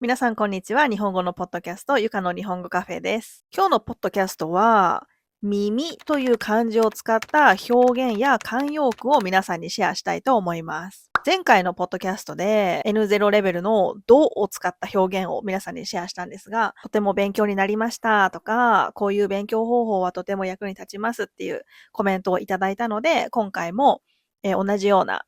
皆さん、こんにちは。日本語のポッドキャスト、ゆかの日本語カフェです。今日のポッドキャストは、耳という漢字を使った表現や慣用句を皆さんにシェアしたいと思います。前回のポッドキャストで N0 レベルのどを使った表現を皆さんにシェアしたんですが、とても勉強になりましたとか、こういう勉強方法はとても役に立ちますっていうコメントをいただいたので、今回も、同じような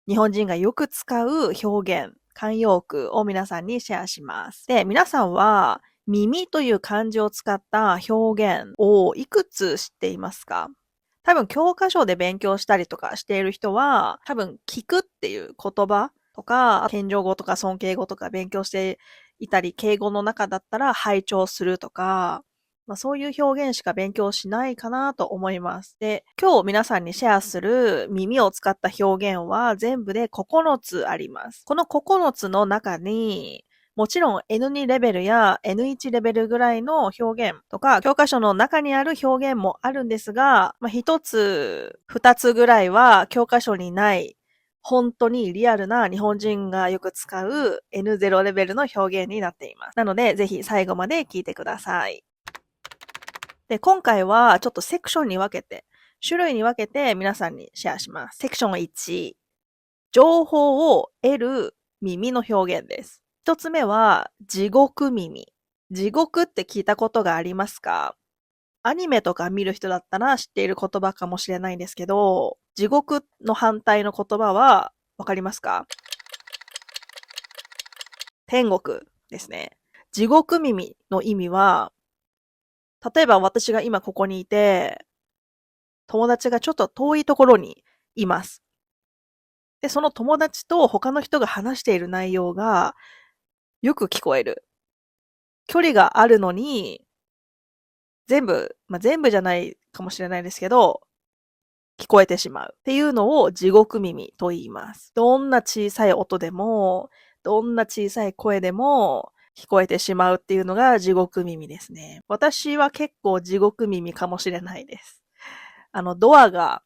日本人がよく使う表現、慣用句を皆さんにシェアします。で、皆さんは耳という漢字を使った表現をいくつ知っていますか？多分教科書で勉強したりとかしている人は、多分聞くっていう言葉とか、謙譲語とか尊敬語とか勉強していたり、敬語の中だったら拝聴するとか、そういう表現しか勉強しないかなと思います。で、今日皆さんにシェアする耳を使った表現は全部で9つあります。この9つの中に、もちろん N2 レベルや N1 レベルぐらいの表現とか、教科書の中にある表現もあるんですが、1つ、2つぐらいは教科書にない本当にリアルな日本人がよく使う N0 レベルの表現になっています。なので、ぜひ最後まで聞いてください。で、今回はちょっとセクションに分けて、種類に分けて皆さんにシェアします。セクション1、情報を得る耳の表現です。一つ目は、地獄耳。地獄って聞いたことがありますか？アニメとか見る人だったら知っている言葉かもしれないんですけど、地獄の反対の言葉はわかりますか？天国ですね。地獄耳の意味は、例えば私が今ここにいて、友達がちょっと遠いところにいます。で、その友達と他の人が話している内容がよく聞こえる。距離があるのに、全部じゃないかもしれないですけど、聞こえてしまうっていうのを地獄耳と言います。どんな小さい音でも、どんな小さい声でも聞こえてしまうっていうのが地獄耳ですね。私は結構地獄耳かもしれないです。ドアが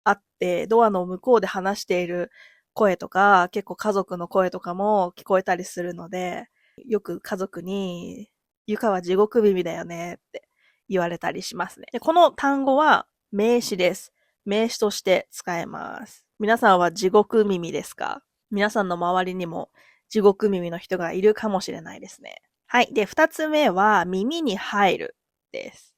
あって、ドアの向こうで話している声とか、結構家族の声とかも聞こえたりするので、よく家族に、ゆかは地獄耳だよねって言われたりしますね。で、この単語は名詞です。名詞として使えます。皆さんは地獄耳ですか？皆さんの周りにも地獄耳の人がいるかもしれないですね。はい。で、二つ目は耳に入るです。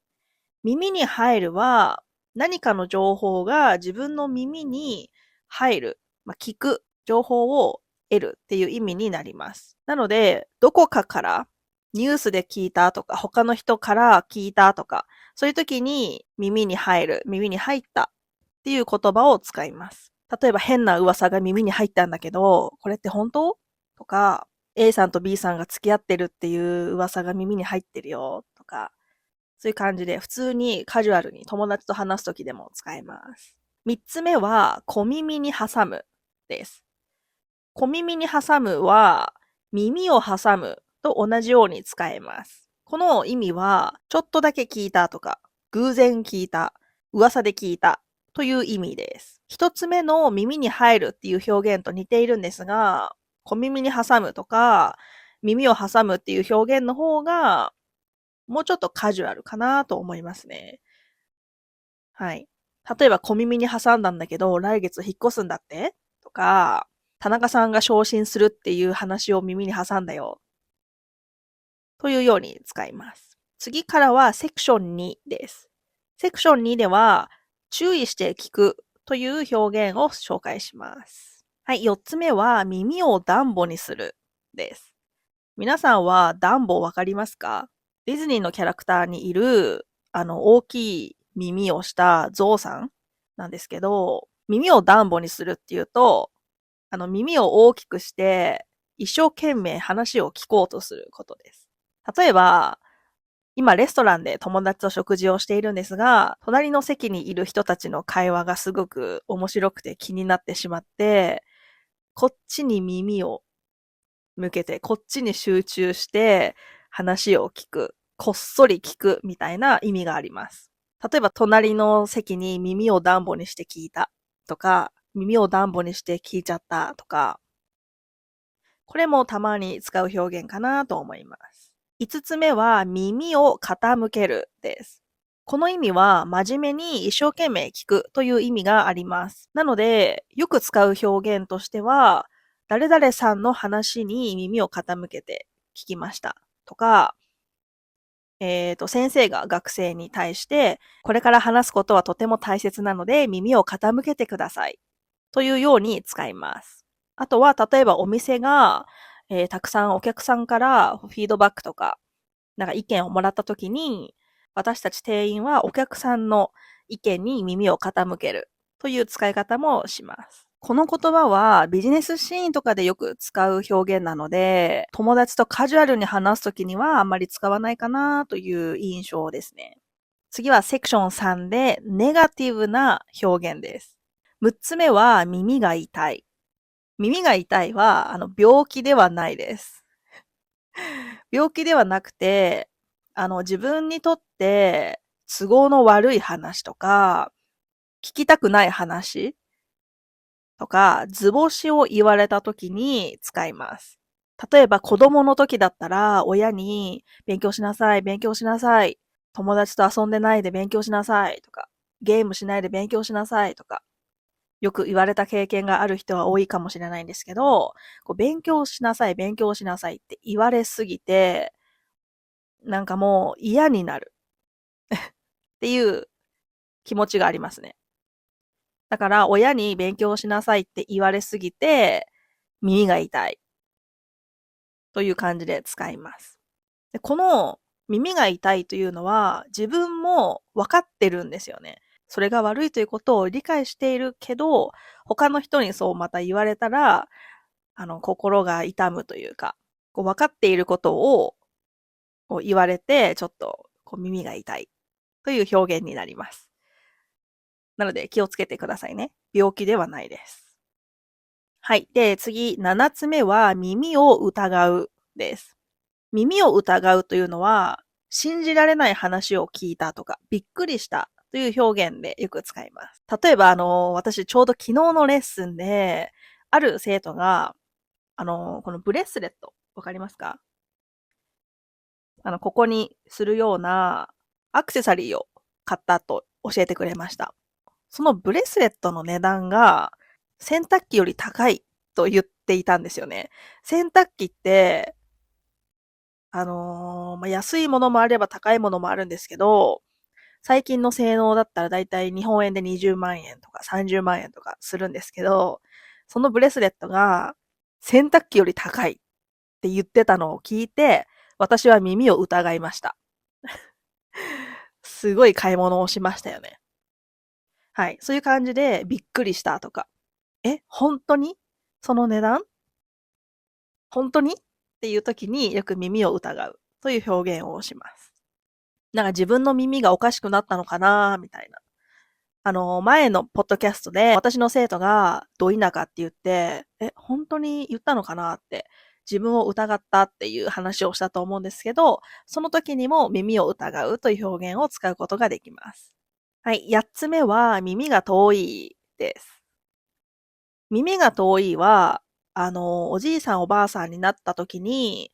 耳に入るは何かの情報が自分の耳に入る、聞く、情報を得るっていう意味になります。なので、どこかからニュースで聞いたとか、他の人から聞いたとか、そういう時に耳に入る、耳に入ったっていう言葉を使います。例えば変な噂が耳に入ったんだけど、これって本当とか、A さんと B さんが付き合ってるっていう噂が耳に入ってるよとか、そういう感じで普通にカジュアルに友達と話すときでも使えます。三つ目は小耳に挟むです。小耳に挟むは耳を挟むと同じように使えます。この意味はちょっとだけ聞いたとか偶然聞いた、噂で聞いたという意味です。一つ目の耳に入るっていう表現と似ているんですが、小耳に挟むとか耳を挟むっていう表現の方がもうちょっとカジュアルかなと思いますね。はい。例えば小耳に挟んだんだけど、来月引っ越すんだってとか、田中さんが昇進するっていう話を耳に挟んだよ。というように使います。次からはセクション2です。セクション2では、注意して聞くという表現を紹介します。はい、4つ目は耳をダンボにするです。皆さんはダンボわかりますか？ディズニーのキャラクターにいる、大きい耳をしたゾウさんなんですけど、耳をダンボにするっていうと、耳を大きくして、一生懸命話を聞こうとすることです。例えば、今レストランで友達と食事をしているんですが、隣の席にいる人たちの会話がすごく面白くて気になってしまって、こっちに耳を向けて、こっちに集中して話を聞く、こっそり聞くみたいな意味があります。例えば隣の席に耳をダンボにして聞いたとか、耳をダンボにして聞いちゃったとか、これもたまに使う表現かなと思います。5つ目は耳を傾けるです。この意味は真面目に一生懸命聞くという意味があります。なので、よく使う表現としては、誰々さんの話に耳を傾けて聞きましたとか、先生が学生に対して、これから話すことはとても大切なので耳を傾けてくださいというように使います。あとは、例えばお店が、たくさんお客さんからフィードバックとか、なんか意見をもらったときに、私たち店員はお客さんの意見に耳を傾けるという使い方もします。この言葉はビジネスシーンとかでよく使う表現なので、友達とカジュアルに話すときにはあんまり使わないかなという印象ですね。次はセクション3でネガティブな表現です。6つ目は耳が痛い。耳が痛いは病気ではないです。病気ではなくて、自分にとって都合の悪い話とか、聞きたくない話とか、図星を言われた時に使います。例えば子供の時だったら、親に勉強しなさい、勉強しなさい、友達と遊んでないで勉強しなさいとか、ゲームしないで勉強しなさいとか、よく言われた経験がある人は多いかもしれないんですけど、勉強しなさい、勉強しなさいって言われすぎて、なんかもう嫌になるっていう気持ちがありますね。だから親に勉強しなさいって言われすぎて耳が痛いという感じで使います。でこの耳が痛いというのは自分も分かってるんですよね。それが悪いということを理解しているけど、他の人にそうまた言われたら、心が痛むというか、分かっていることを言われて、ちょっと耳が痛いという表現になります。なので気をつけてくださいね。病気ではないです。はい。で、次、7つ目は耳を疑うです。耳を疑うというのは、信じられない話を聞いたとか、びっくりしたという表現でよく使います。例えば、私ちょうど昨日のレッスンで、ある生徒が、このブレスレット、わかりますか？ここにするようなアクセサリーを買ったと教えてくれました。そのブレスレットの値段が洗濯機より高いと言っていたんですよね。洗濯機って、安いものもあれば高いものもあるんですけど、最近の性能だったらだいたい日本円で20万円とか30万円とかするんですけど、そのブレスレットが洗濯機より高いって言ってたのを聞いて、私は耳を疑いました。すごい買い物をしましたよね。はい。そういう感じでびっくりしたとか、本当にその値段本当にっていう時によく耳を疑うという表現をします。なんか自分の耳がおかしくなったのかなみたいな。前のポッドキャストで私の生徒がど田舎って言って、本当に言ったのかなって自分を疑ったっていう話をしたと思うんですけど、その時にも耳を疑うという表現を使うことができます。はい。8つ目は耳が遠いです。耳が遠いは、おじいさんおばあさんになった時に、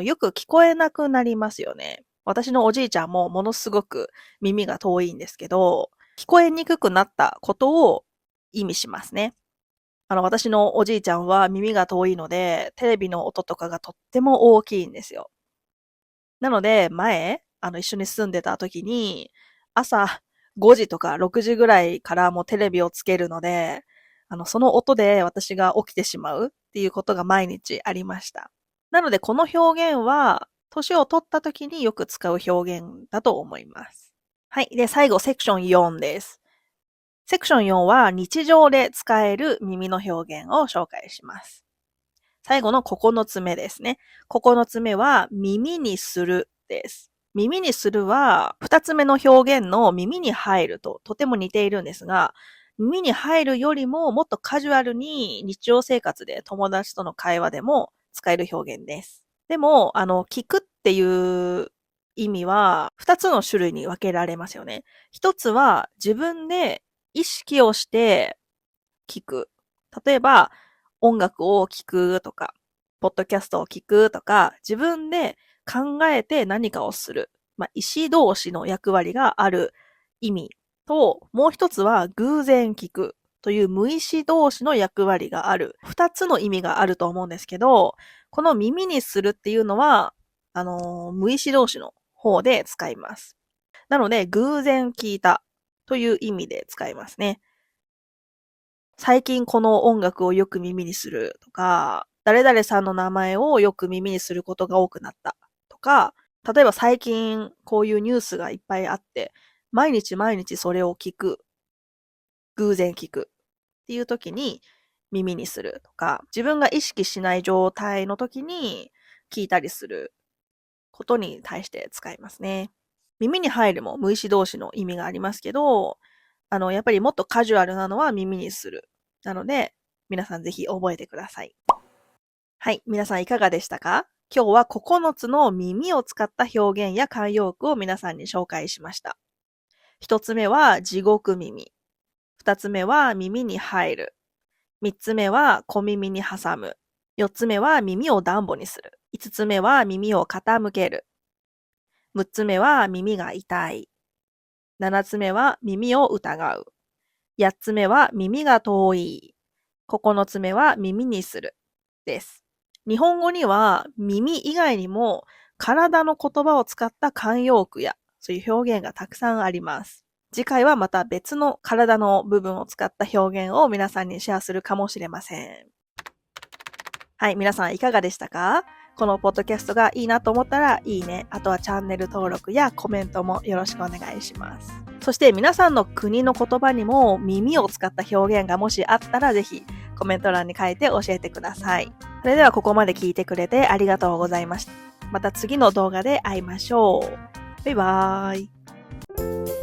よく聞こえなくなりますよね。私のおじいちゃんもものすごく耳が遠いんですけど、聞こえにくくなったことを意味しますね。私のおじいちゃんは耳が遠いので、テレビの音とかがとっても大きいんですよ。なので、前、一緒に住んでた時に、朝5時とか6時ぐらいからもうテレビをつけるので、その音で私が起きてしまうっていうことが毎日ありました。なので、この表現は、年を取った時によく使う表現だと思います。はい。で、最後、セクション4です。セクション4は日常で使える耳の表現を紹介します。最後の9つ目ですね。9つ目は耳にするです。耳にするは2つ目の表現の耳に入るととても似ているんですが、耳に入るよりももっとカジュアルに日常生活で友達との会話でも使える表現です。でも、聞くっていう意味は2つの種類に分けられますよね。1つは自分で意識をして聞く。例えば、音楽を聴くとか、ポッドキャストを聞くとか、自分で考えて何かをする。意思同士の役割がある意味と、もう一つは偶然聞くという無意識同士の役割がある。二つの意味があると思うんですけど、この耳にするっていうのは、無意識同士の方で使います。なので、偶然聞いたという意味で使いますね。最近この音楽をよく耳にするとか、誰々さんの名前をよく耳にすることが多くなったとか、例えば最近こういうニュースがいっぱいあって、毎日毎日それを聞く、偶然聞くっていう時に耳にするとか、自分が意識しない状態の時に聞いたりすることに対して使いますね。耳に入るも無意識同士の意味がありますけど、やっぱりもっとカジュアルなのは耳にする。なので、皆さんぜひ覚えてください。はい、皆さんいかがでしたか？今日は9つの耳を使った表現や慣用句を皆さんに紹介しました。1つ目は地獄耳。2つ目は耳に入る。3つ目は小耳に挟む。4つ目は耳を暖房にする。5つ目は耳を傾ける。6つ目は耳が痛い。7つ目は耳を疑う。8つ目は耳が遠い。9つ目は耳にする。です。日本語には耳以外にも体の言葉を使った慣用句やそういう表現がたくさんあります。次回はまた別の体の部分を使った表現を皆さんにシェアするかもしれません。はい、皆さんいかがでしたか？このポッドキャストがいいなと思ったらいいね、あとはチャンネル登録やコメントもよろしくお願いします。そして皆さんの国の言葉にも耳を使った表現がもしあったらぜひコメント欄に書いて教えてください。それではここまで聞いてくれてありがとうございました。また次の動画で会いましょう。バイバーイ。